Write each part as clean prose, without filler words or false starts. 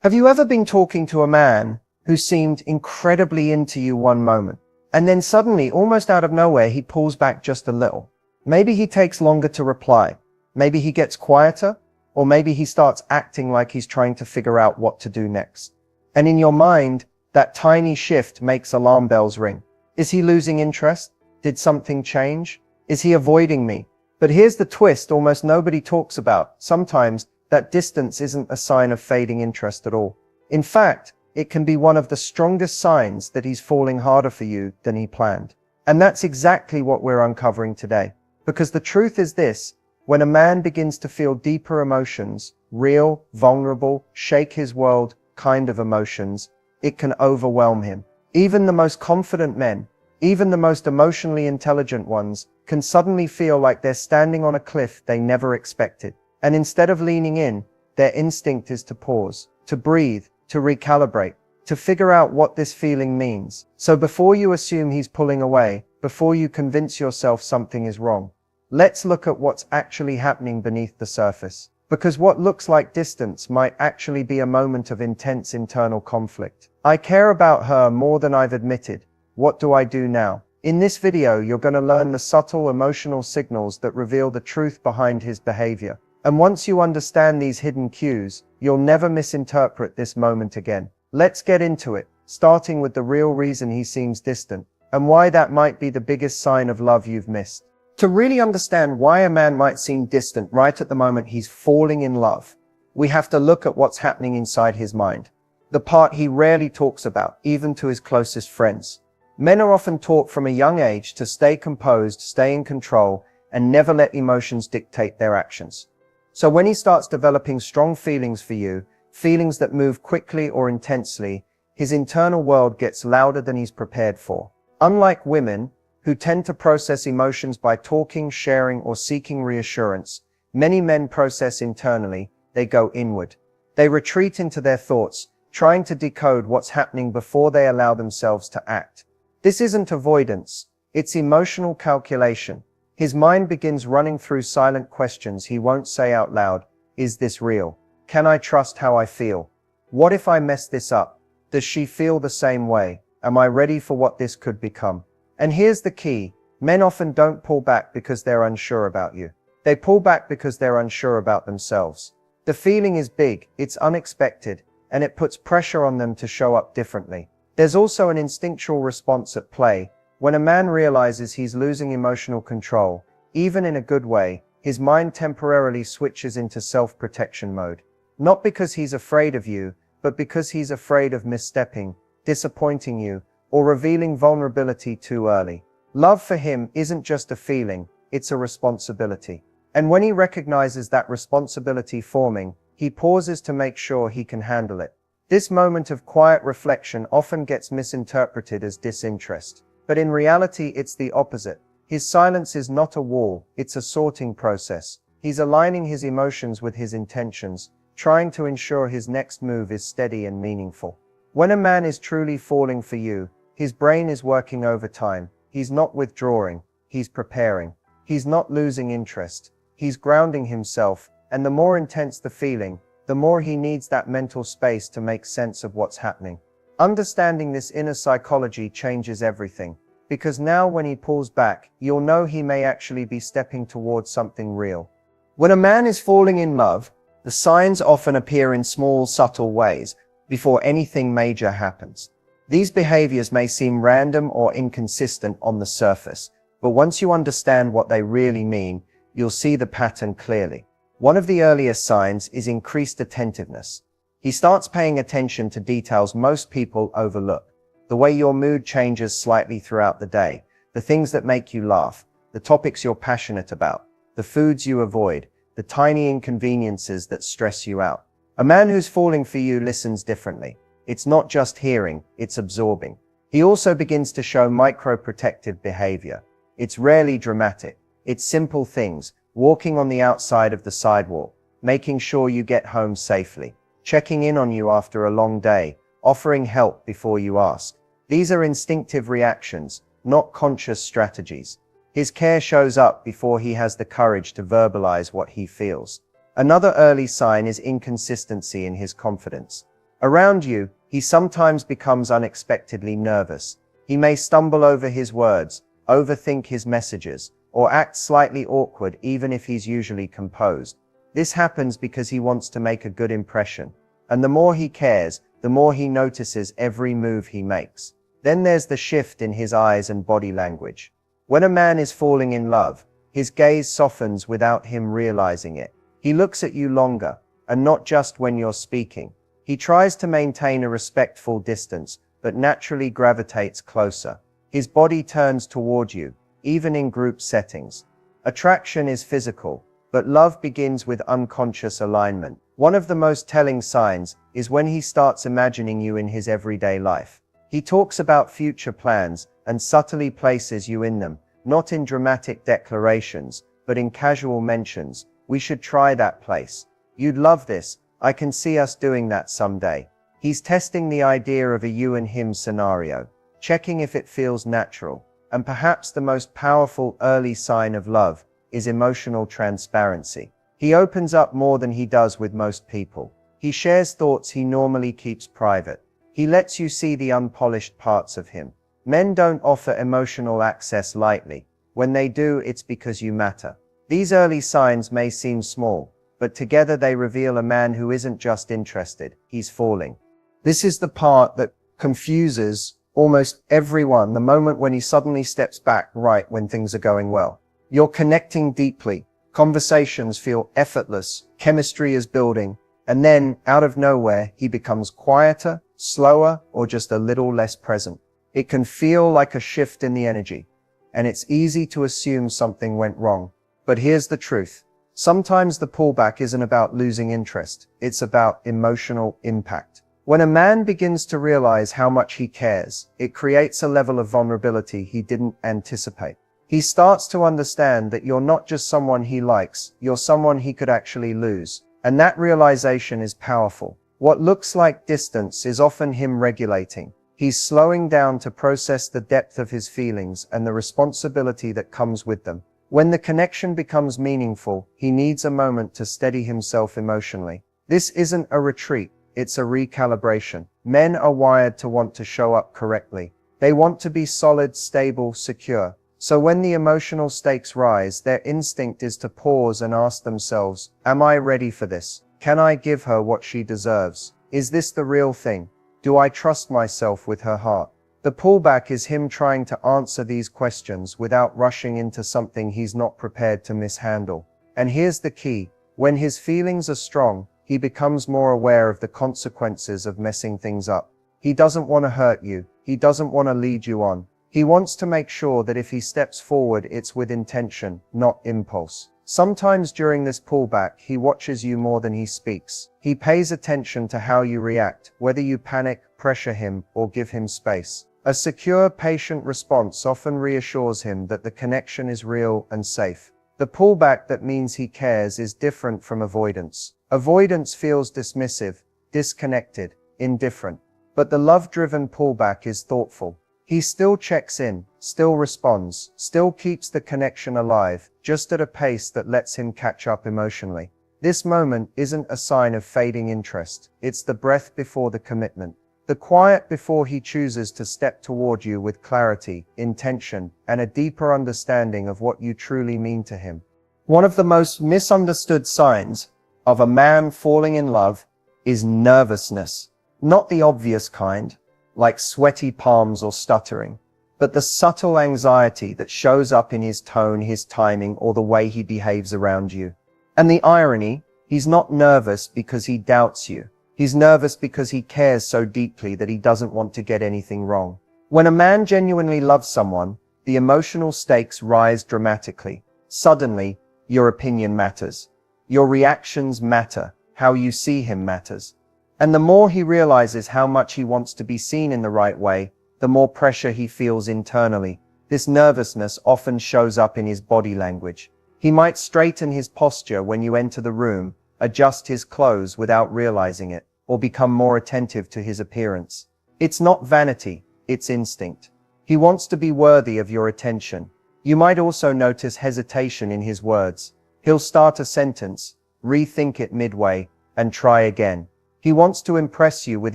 Have you ever been talking to a man who seemed incredibly into you one moment, and then suddenly, almost out of nowhere, he pulls back just a little? Maybe he takes longer to reply, maybe he gets quieter, or maybe he starts acting like he's trying to figure out what to do next. And in your mind, that tiny shift makes alarm bells ring. Is he losing interest? Did something change? Is he avoiding me? But here's the twist almost nobody talks about. Sometimes that distance isn't a sign of fading interest at all. In fact, it can be one of the strongest signs that he's falling harder for you than he planned. And that's exactly what we're uncovering today. Because the truth is this: when a man begins to feel deeper emotions, real, vulnerable, shake his world kind of emotions, it can overwhelm him. Even the most confident men, even the most emotionally intelligent ones, can suddenly feel like they're standing on a cliff they never expected. And instead of leaning in, their instinct is to pause, to breathe, to recalibrate, to figure out what this feeling means. So before you assume he's pulling away, before you convince yourself something is wrong, let's look at what's actually happening beneath the surface. Because what looks like distance might actually be a moment of intense internal conflict. I care about her more than I've admitted. What do I do now? In this video, you're going to learn the subtle emotional signals that reveal the truth behind his behavior. And once you understand these hidden cues, you'll never misinterpret this moment again. Let's get into it, starting with the real reason he seems distant, and why that might be the biggest sign of love you've missed. To really understand why a man might seem distant right at the moment he's falling in love, we have to look at what's happening inside his mind. The part he rarely talks about, even to his closest friends. Men are often taught from a young age to stay composed, stay in control, and never let emotions dictate their actions. So when he starts developing strong feelings for you, feelings that move quickly or intensely, his internal world gets louder than he's prepared for. Unlike women, who tend to process emotions by talking, sharing, or seeking reassurance, many men process internally. They go inward. They retreat into their thoughts, trying to decode what's happening before they allow themselves to act. This isn't avoidance, it's emotional calculation. His mind begins running through silent questions he won't say out loud. Is this real? Can I trust how I feel? What if I mess this up? Does she feel the same way? Am I ready for what this could become? And here's the key: men often don't pull back because they're unsure about you. They pull back because they're unsure about themselves. The feeling is big, it's unexpected, and it puts pressure on them to show up differently. There's also an instinctual response at play. When a man realizes he's losing emotional control, even in a good way, his mind temporarily switches into self-protection mode. Not because he's afraid of you, but because he's afraid of misstepping, disappointing you, or revealing vulnerability too early. Love for him isn't just a feeling, it's a responsibility. And when he recognizes that responsibility forming, he pauses to make sure he can handle it. This moment of quiet reflection often gets misinterpreted as disinterest. But in reality, it's the opposite. His silence is not a wall, it's a sorting process. He's aligning his emotions with his intentions, trying to ensure his next move is steady and meaningful. When a man is truly falling for you, his brain is working overtime. He's not withdrawing, he's preparing. He's not losing interest, he's grounding himself, and the more intense the feeling, the more he needs that mental space to make sense of what's happening. Understanding this inner psychology changes everything, because now when he pulls back, you'll know he may actually be stepping towards something real. When a man is falling in love, the signs often appear in small, subtle ways before anything major happens. These behaviors may seem random or inconsistent on the surface, but once you understand what they really mean, you'll see the pattern clearly. One of the earliest signs is increased attentiveness. He starts paying attention to details most people overlook. The way your mood changes slightly throughout the day, the things that make you laugh, the topics you're passionate about, the foods you avoid, the tiny inconveniences that stress you out. A man who's falling for you listens differently. It's not just hearing, it's absorbing. He also begins to show micro-protective behavior. It's rarely dramatic. It's simple things: walking on the outside of the sidewalk, making sure you get home safely, checking in on you after a long day, offering help before you ask. These are instinctive reactions, not conscious strategies. His care shows up before he has the courage to verbalize what he feels. Another early sign is inconsistency in his confidence. Around you, he sometimes becomes unexpectedly nervous. He may stumble over his words, overthink his messages, or act slightly awkward even if he's usually composed. This happens because he wants to make a good impression. And the more he cares, the more he notices every move he makes. Then there's the shift in his eyes and body language. When a man is falling in love, his gaze softens without him realizing it. He looks at you longer, and not just when you're speaking. He tries to maintain a respectful distance, but naturally gravitates closer. His body turns toward you, even in group settings. Attraction is physical, but love begins with unconscious alignment. One of the most telling signs is when he starts imagining you in his everyday life. He talks about future plans and subtly places you in them, not in dramatic declarations, but in casual mentions. We should try that place. You'd love this. I can see us doing that someday. He's testing the idea of a you and him scenario, checking if it feels natural. And perhaps the most powerful early sign of love is emotional transparency. He opens up more than he does with most people. He shares thoughts he normally keeps private. He lets you see the unpolished parts of him. Men don't offer emotional access lightly. When they do, it's because you matter. These early signs may seem small, but together they reveal a man who isn't just interested, he's falling. This is the part that confuses almost everyone, the moment when he suddenly steps back right when things are going well. You're connecting deeply, conversations feel effortless, chemistry is building, and then, out of nowhere, he becomes quieter, slower, or just a little less present. It can feel like a shift in the energy, and it's easy to assume something went wrong. But here's the truth. Sometimes the pullback isn't about losing interest, it's about emotional impact. When a man begins to realize how much he cares, it creates a level of vulnerability he didn't anticipate. He starts to understand that you're not just someone he likes, you're someone he could actually lose. And that realization is powerful. What looks like distance is often him regulating. He's slowing down to process the depth of his feelings and the responsibility that comes with them. When the connection becomes meaningful, he needs a moment to steady himself emotionally. This isn't a retreat. It's a recalibration. Men are wired to want to show up correctly. They want to be solid, stable, secure. So when the emotional stakes rise, their instinct is to pause and ask themselves, am I ready for this? Can I give her what she deserves? Is this the real thing? Do I trust myself with her heart? The pullback is him trying to answer these questions without rushing into something he's not prepared to mishandle. And here's the key. When his feelings are strong, he becomes more aware of the consequences of messing things up. He doesn't want to hurt you. He doesn't want to lead you on. He wants to make sure that if he steps forward, it's with intention, not impulse. Sometimes during this pullback, he watches you more than he speaks. He pays attention to how you react, whether you panic, pressure him, or give him space. A secure, patient response often reassures him that the connection is real and safe. The pullback that means he cares is different from avoidance. Avoidance feels dismissive, disconnected, indifferent. But the love-driven pullback is thoughtful. He still checks in, still responds, still keeps the connection alive, just at a pace that lets him catch up emotionally. This moment isn't a sign of fading interest. It's the breath before the commitment. The quiet before he chooses to step toward you with clarity, intention, and a deeper understanding of what you truly mean to him. One of the most misunderstood signs of a man falling in love is nervousness. Not the obvious kind, like sweaty palms or stuttering, but the subtle anxiety that shows up in his tone, his timing, or the way he behaves around you. And the irony, he's not nervous because he doubts you. He's nervous because he cares so deeply that he doesn't want to get anything wrong. When a man genuinely loves someone, the emotional stakes rise dramatically. Suddenly, your opinion matters. Your reactions matter. How you see him matters. And the more he realizes how much he wants to be seen in the right way, the more pressure he feels internally. This nervousness often shows up in his body language. He might straighten his posture when you enter the room, adjust his clothes without realizing it, or become more attentive to his appearance. It's not vanity, it's instinct. He wants to be worthy of your attention. You might also notice hesitation in his words. He'll start a sentence, rethink it midway, and try again. He wants to impress you with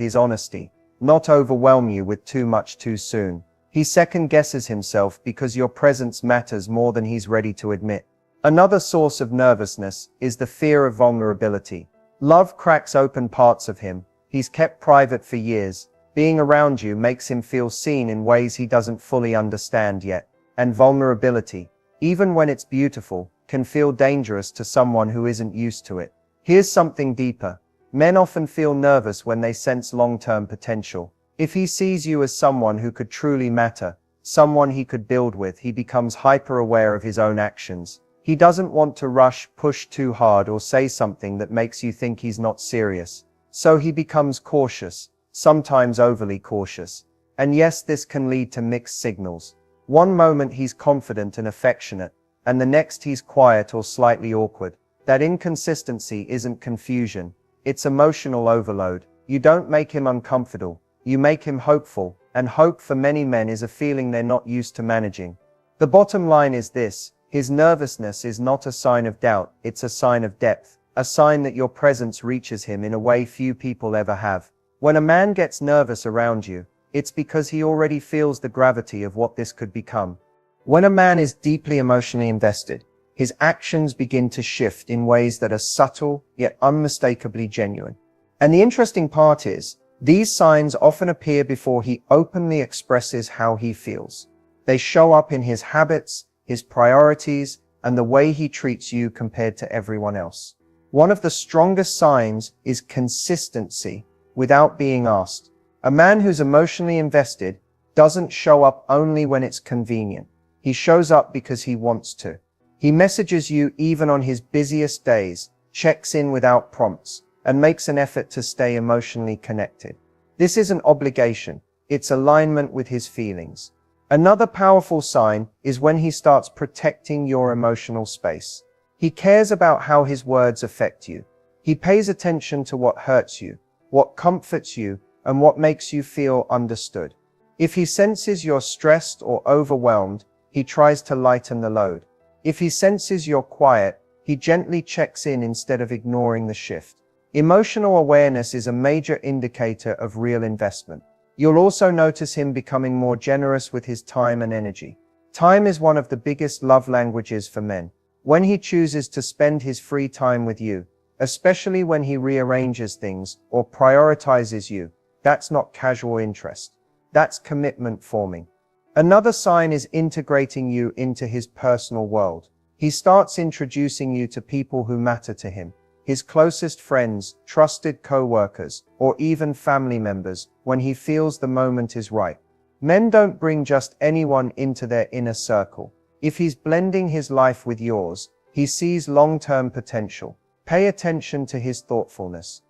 his honesty, not overwhelm you with too much too soon. He second guesses himself because your presence matters more than he's ready to admit. Another source of nervousness is the fear of vulnerability. Love cracks open parts of him he's kept private for years. Being around you makes him feel seen in ways he doesn't fully understand yet. And vulnerability, even when it's beautiful, can feel dangerous to someone who isn't used to it. Here's something deeper. Men often feel nervous when they sense long-term potential. If he sees you as someone who could truly matter, someone he could build with, he becomes hyper-aware of his own actions. He doesn't want to rush, push too hard, or say something that makes you think he's not serious. So he becomes cautious, sometimes overly cautious. And yes, this can lead to mixed signals. One moment he's confident and affectionate, and the next he's quiet or slightly awkward. That inconsistency isn't confusion, it's emotional overload. You don't make him uncomfortable, you make him hopeful, and hope for many men is a feeling they're not used to managing. The bottom line is this: his nervousness is not a sign of doubt, it's a sign of depth, a sign that your presence reaches him in a way few people ever have. When a man gets nervous around you, it's because he already feels the gravity of what this could become. When a man is deeply emotionally invested, his actions begin to shift in ways that are subtle, yet unmistakably genuine. And the interesting part is, these signs often appear before he openly expresses how he feels. They show up in his habits, his priorities, and the way he treats you compared to everyone else. One of the strongest signs is consistency without being asked. A man who's emotionally invested doesn't show up only when it's convenient. He shows up because he wants to. He messages you even on his busiest days, checks in without prompts, and makes an effort to stay emotionally connected. This isn't obligation, it's alignment with his feelings. Another powerful sign is when he starts protecting your emotional space. He cares about how his words affect you. He pays attention to what hurts you, what comforts you, and what makes you feel understood. If he senses you're stressed or overwhelmed, he tries to lighten the load. If he senses you're quiet, he gently checks in instead of ignoring the shift. Emotional awareness is a major indicator of real investment. You'll also notice him becoming more generous with his time and energy. Time is one of the biggest love languages for men. When he chooses to spend his free time with you, especially when he rearranges things or prioritizes you, that's not casual interest. That's commitment forming. Another sign is integrating you into his personal world. He starts introducing you to people who matter to him, his closest friends, trusted co-workers, or even family members, when he feels the moment is right. Men don't bring just anyone into their inner circle. If he's blending his life with yours, he sees long-term potential. Pay attention to his thoughtfulness.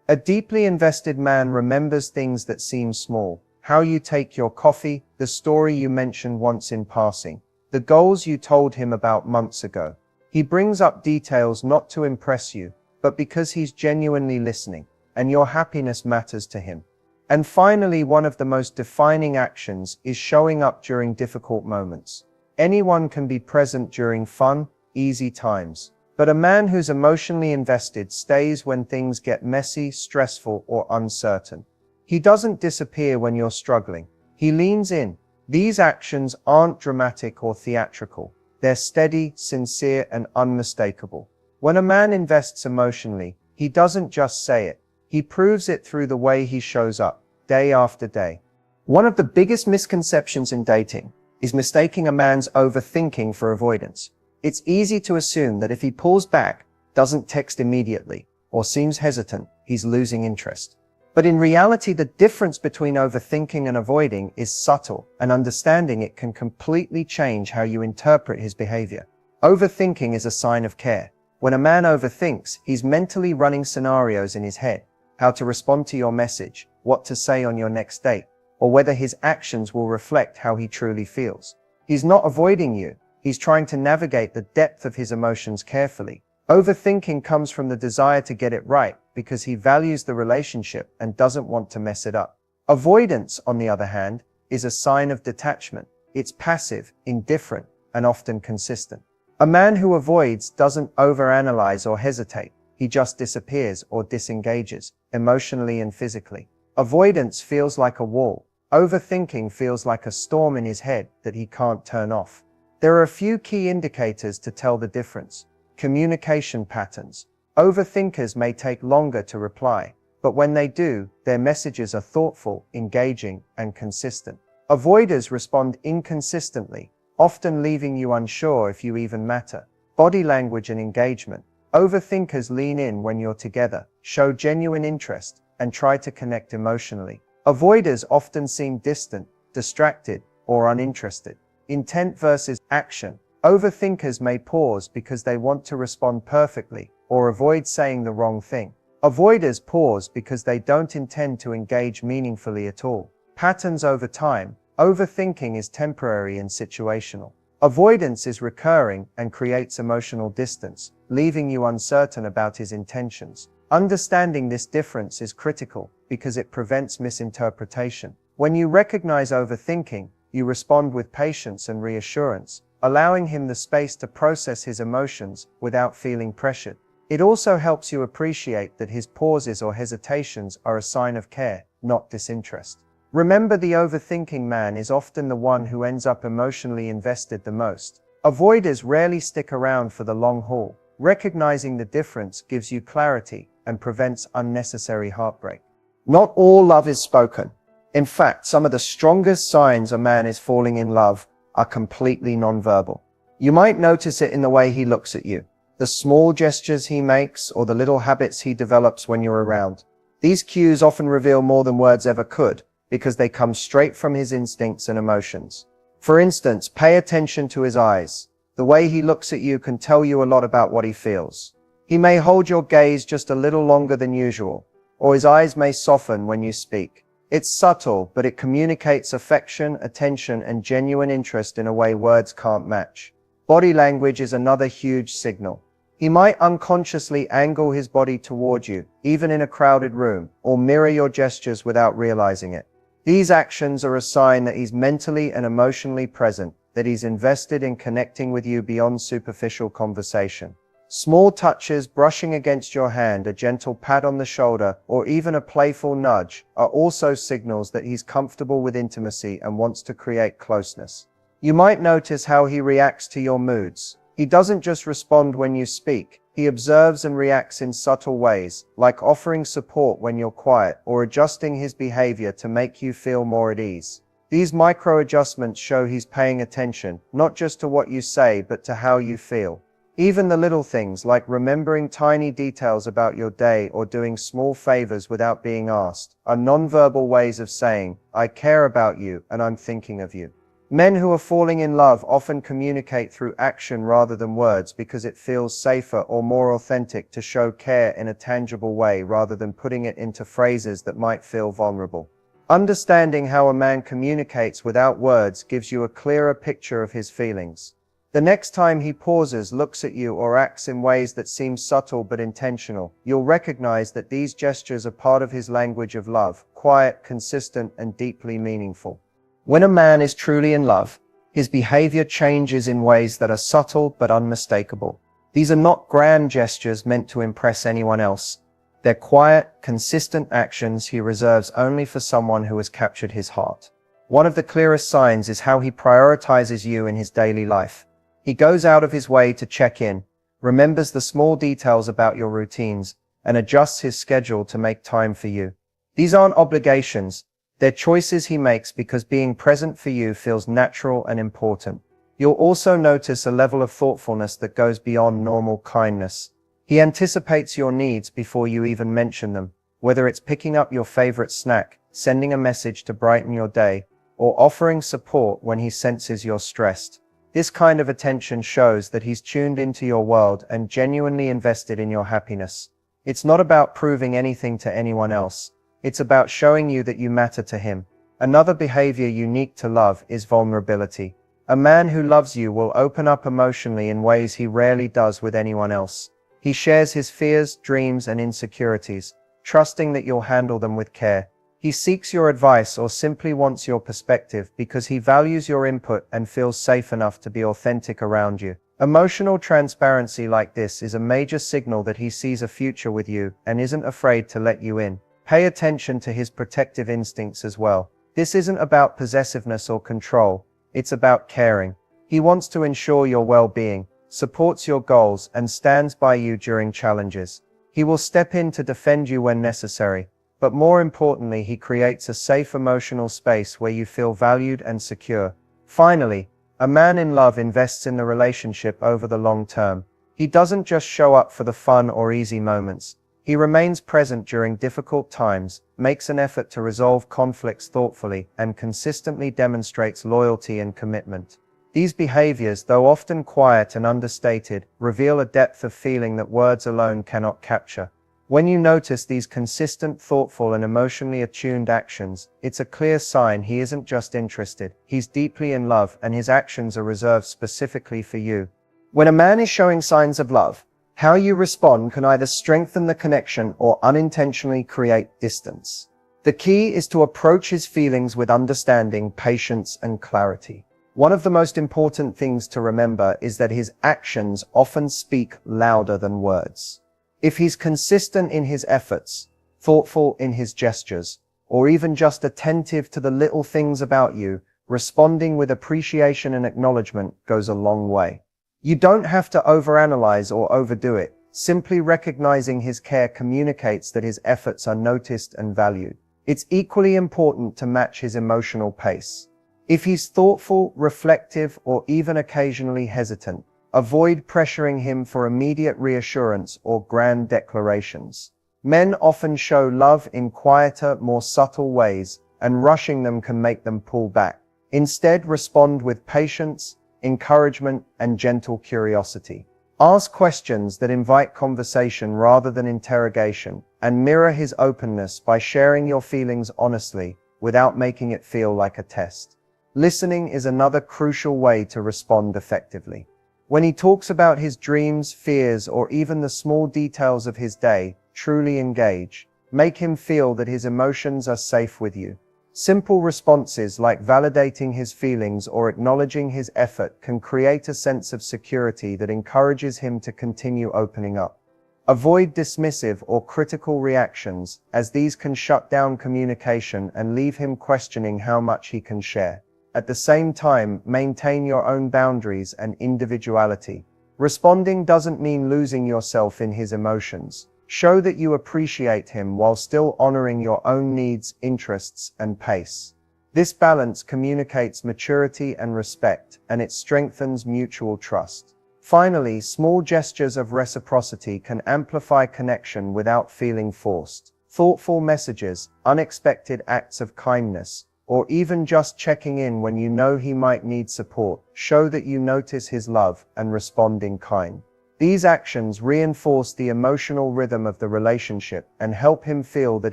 A deeply invested man remembers things that seem small. How you take your coffee, the story you mentioned once in passing, the goals you told him about months ago. He brings up details not to impress you, but because he's genuinely listening, and your happiness matters to him. And finally, one of the most defining actions is showing up during difficult moments. Anyone can be present during fun, easy times. But a man who's emotionally invested stays when things get messy, stressful, or uncertain. He doesn't disappear when you're struggling. He leans in. These actions aren't dramatic or theatrical. They're steady, sincere, and unmistakable. When a man invests emotionally, he doesn't just say it. He proves it through the way he shows up, day after day. One of the biggest misconceptions in dating is mistaking a man's overthinking for avoidance. It's easy to assume that if he pulls back, doesn't text immediately, or seems hesitant, he's losing interest. But in reality, the difference between overthinking and avoiding is subtle, and understanding it can completely change how you interpret his behavior. Overthinking is a sign of care. When a man overthinks, he's mentally running scenarios in his head, how to respond to your message, what to say on your next date, or whether his actions will reflect how he truly feels. He's not avoiding you. He's trying to navigate the depth of his emotions carefully. Overthinking comes from the desire to get it right because he values the relationship and doesn't want to mess it up. Avoidance, on the other hand, is a sign of detachment. It's passive, indifferent, and often consistent. A man who avoids doesn't overanalyze or hesitate. he just disappears or disengages, emotionally and physically. Avoidance feels like a wall. Overthinking feels like a storm in his head that he can't turn off. There are a few key indicators to tell the difference. Communication patterns. Overthinkers may take longer to reply, but when they do, their messages are thoughtful, engaging, and consistent. Avoiders respond inconsistently, often leaving you unsure if you even matter. Body language and engagement. Overthinkers lean in when you're together, show genuine interest, and try to connect emotionally. Avoiders often seem distant, distracted, or uninterested. Intent versus action. Overthinkers may pause because they want to respond perfectly, or avoid saying the wrong thing. Avoiders pause because they don't intend to engage meaningfully at all. Patterns over time. Overthinking is temporary and situational. Avoidance is recurring and creates emotional distance, leaving you uncertain about his intentions. Understanding this difference is critical because it prevents misinterpretation. When you recognize overthinking, you respond with patience and reassurance, allowing him the space to process his emotions without feeling pressured. It also helps you appreciate that his pauses or hesitations are a sign of care, not disinterest. Remember, the overthinking man is often the one who ends up emotionally invested the most. Avoiders rarely stick around for the long haul. Recognizing the difference gives you clarity and prevents unnecessary heartbreak. Not all love is spoken. In fact, some of the strongest signs a man is falling in love are completely nonverbal. You might notice it in the way he looks at you, the small gestures he makes, or the little habits he develops when you're around. These cues often reveal more than words ever could, because they come straight from his instincts and emotions. For instance, pay attention to his eyes. The way he looks at you can tell you a lot about what he feels. He may hold your gaze just a little longer than usual, or his eyes may soften when you speak. It's subtle, but it communicates affection, attention, and genuine interest in a way words can't match. Body language is another huge signal. He might unconsciously angle his body toward you, even in a crowded room, or mirror your gestures without realizing it. These actions are a sign that he's mentally and emotionally present, that he's invested in connecting with you beyond superficial conversation. Small touches, brushing against your hand, a gentle pat on the shoulder, or even a playful nudge, are also signals that he's comfortable with intimacy and wants to create closeness. You might notice how he reacts to your moods. He doesn't just respond when you speak. He observes and reacts in subtle ways, like offering support when you're quiet or adjusting his behavior to make you feel more at ease. These micro adjustments show he's paying attention, not just to what you say, but to how you feel. Even the little things like remembering tiny details about your day or doing small favors without being asked are nonverbal ways of saying, "I care about you and I'm thinking of you." Men who are falling in love often communicate through action rather than words because it feels safer or more authentic to show care in a tangible way rather than putting it into phrases that might feel vulnerable. Understanding how a man communicates without words gives you a clearer picture of his feelings. The next time he pauses, looks at you, or acts in ways that seem subtle but intentional, you'll recognize that these gestures are part of his language of love, quiet, consistent, and deeply meaningful. When a man is truly in love, his behavior changes in ways that are subtle but unmistakable. These are not grand gestures meant to impress anyone else. They're quiet, consistent actions he reserves only for someone who has captured his heart. One of the clearest signs is how he prioritizes you in his daily life. He goes out of his way to check in, remembers the small details about your routines, and adjusts his schedule to make time for you. These aren't obligations. They're choices he makes because being present for you feels natural and important. You'll also notice a level of thoughtfulness that goes beyond normal kindness. He anticipates your needs before you even mention them, whether it's picking up your favorite snack, sending a message to brighten your day, or offering support when he senses you're stressed. This kind of attention shows that he's tuned into your world and genuinely invested in your happiness. It's not about proving anything to anyone else. It's about showing you that you matter to him. Another behavior unique to love is vulnerability. A man who loves you will open up emotionally in ways he rarely does with anyone else. He shares his fears, dreams, and insecurities, trusting that you'll handle them with care. He seeks your advice or simply wants your perspective because he values your input and feels safe enough to be authentic around you. Emotional transparency like this is a major signal that he sees a future with you and isn't afraid to let you in. Pay attention to his protective instincts as well. This isn't about possessiveness or control, it's about caring. He wants to ensure your well-being, supports your goals, and stands by you during challenges. He will step in to defend you when necessary, but more importantly, he creates a safe emotional space where you feel valued and secure. Finally, a man in love invests in the relationship over the long term. He doesn't just show up for the fun or easy moments. He remains present during difficult times, makes an effort to resolve conflicts thoughtfully, and consistently demonstrates loyalty and commitment. These behaviors, though often quiet and understated, reveal a depth of feeling that words alone cannot capture. When you notice these consistent, thoughtful, and emotionally attuned actions, it's a clear sign he isn't just interested, he's deeply in love, and his actions are reserved specifically for you. When a man is showing signs of love, how you respond can either strengthen the connection or unintentionally create distance. The key is to approach his feelings with understanding, patience, and clarity. One of the most important things to remember is that his actions often speak louder than words. If he's consistent in his efforts, thoughtful in his gestures, or even just attentive to the little things about you, responding with appreciation and acknowledgement goes a long way. You don't have to overanalyze or overdo it. Simply recognizing his care communicates that his efforts are noticed and valued. It's equally important to match his emotional pace. If he's thoughtful, reflective, or even occasionally hesitant, avoid pressuring him for immediate reassurance or grand declarations. Men often show love in quieter, more subtle ways, and rushing them can make them pull back. Instead, respond with patience, encouragement, and gentle curiosity. Ask questions that invite conversation rather than interrogation, and mirror his openness by sharing your feelings honestly, without making it feel like a test. Listening is another crucial way to respond effectively. When he talks about his dreams, fears, or even the small details of his day, truly engage. Make him feel that his emotions are safe with you. Simple responses like validating his feelings or acknowledging his effort can create a sense of security that encourages him to continue opening up. Avoid dismissive or critical reactions, as these can shut down communication and leave him questioning how much he can share. At the same time, maintain your own boundaries and individuality. Responding doesn't mean losing yourself in his emotions. Show that you appreciate him while still honoring your own needs, interests, and pace. This balance communicates maturity and respect, and it strengthens mutual trust. Finally, small gestures of reciprocity can amplify connection without feeling forced. Thoughtful messages, unexpected acts of kindness, or even just checking in when you know he might need support, show that you notice his love and respond in kind. These actions reinforce the emotional rhythm of the relationship and help him feel that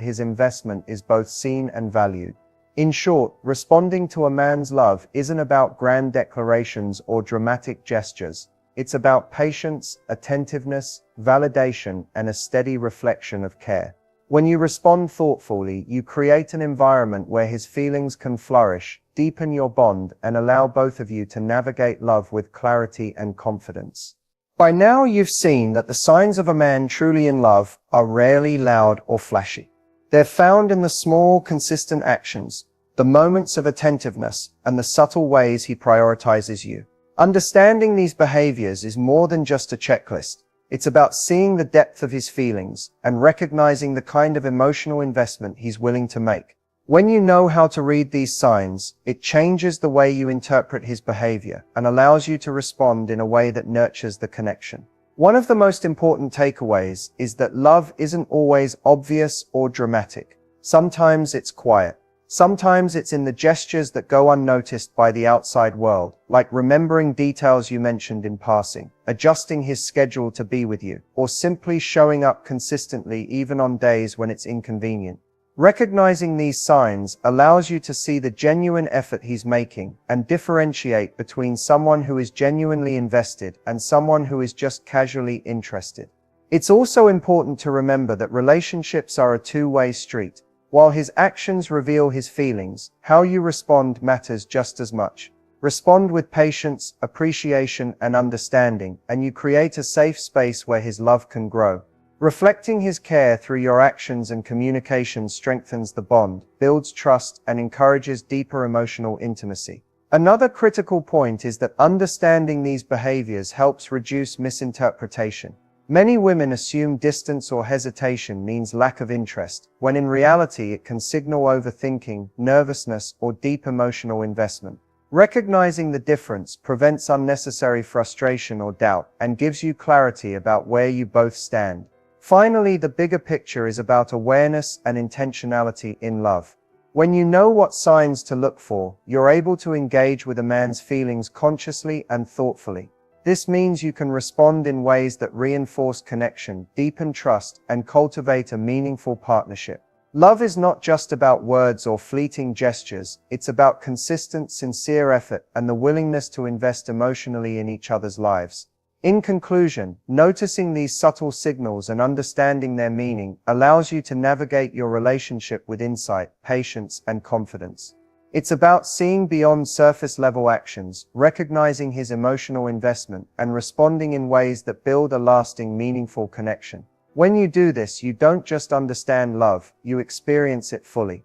his investment is both seen and valued. In short, responding to a man's love isn't about grand declarations or dramatic gestures. It's about patience, attentiveness, validation, and a steady reflection of care. When you respond thoughtfully, you create an environment where his feelings can flourish, deepen your bond, and allow both of you to navigate love with clarity and confidence. By now you've seen that the signs of a man truly in love are rarely loud or flashy. They're found in the small, consistent actions, the moments of attentiveness, and the subtle ways he prioritizes you. Understanding these behaviors is more than just a checklist. It's about seeing the depth of his feelings and recognizing the kind of emotional investment he's willing to make. When you know how to read these signs, it changes the way you interpret his behavior and allows you to respond in a way that nurtures the connection. One of the most important takeaways is that love isn't always obvious or dramatic. Sometimes it's quiet. Sometimes it's in the gestures that go unnoticed by the outside world, like remembering details you mentioned in passing, adjusting his schedule to be with you, or simply showing up consistently even on days when it's inconvenient. Recognizing these signs allows you to see the genuine effort he's making and differentiate between someone who is genuinely invested and someone who is just casually interested. It's also important to remember that relationships are a two-way street. While his actions reveal his feelings, how you respond matters just as much. Respond with patience, appreciation, and understanding, and you create a safe space where his love can grow. Reflecting his care through your actions and communication strengthens the bond, builds trust, and encourages deeper emotional intimacy. Another critical point is that understanding these behaviors helps reduce misinterpretation. Many women assume distance or hesitation means lack of interest, when in reality it can signal overthinking, nervousness, or deep emotional investment. Recognizing the difference prevents unnecessary frustration or doubt and gives you clarity about where you both stand. Finally, the bigger picture is about awareness and intentionality in love. When you know what signs to look for, you're able to engage with a man's feelings consciously and thoughtfully. This means you can respond in ways that reinforce connection, deepen trust, and cultivate a meaningful partnership. Love is not just about words or fleeting gestures, it's about consistent, sincere effort and the willingness to invest emotionally in each other's lives. In conclusion, noticing these subtle signals and understanding their meaning allows you to navigate your relationship with insight, patience, and confidence. It's about seeing beyond surface-level actions, recognizing his emotional investment, and responding in ways that build a lasting, meaningful connection. When you do this, you don't just understand love, you experience it fully.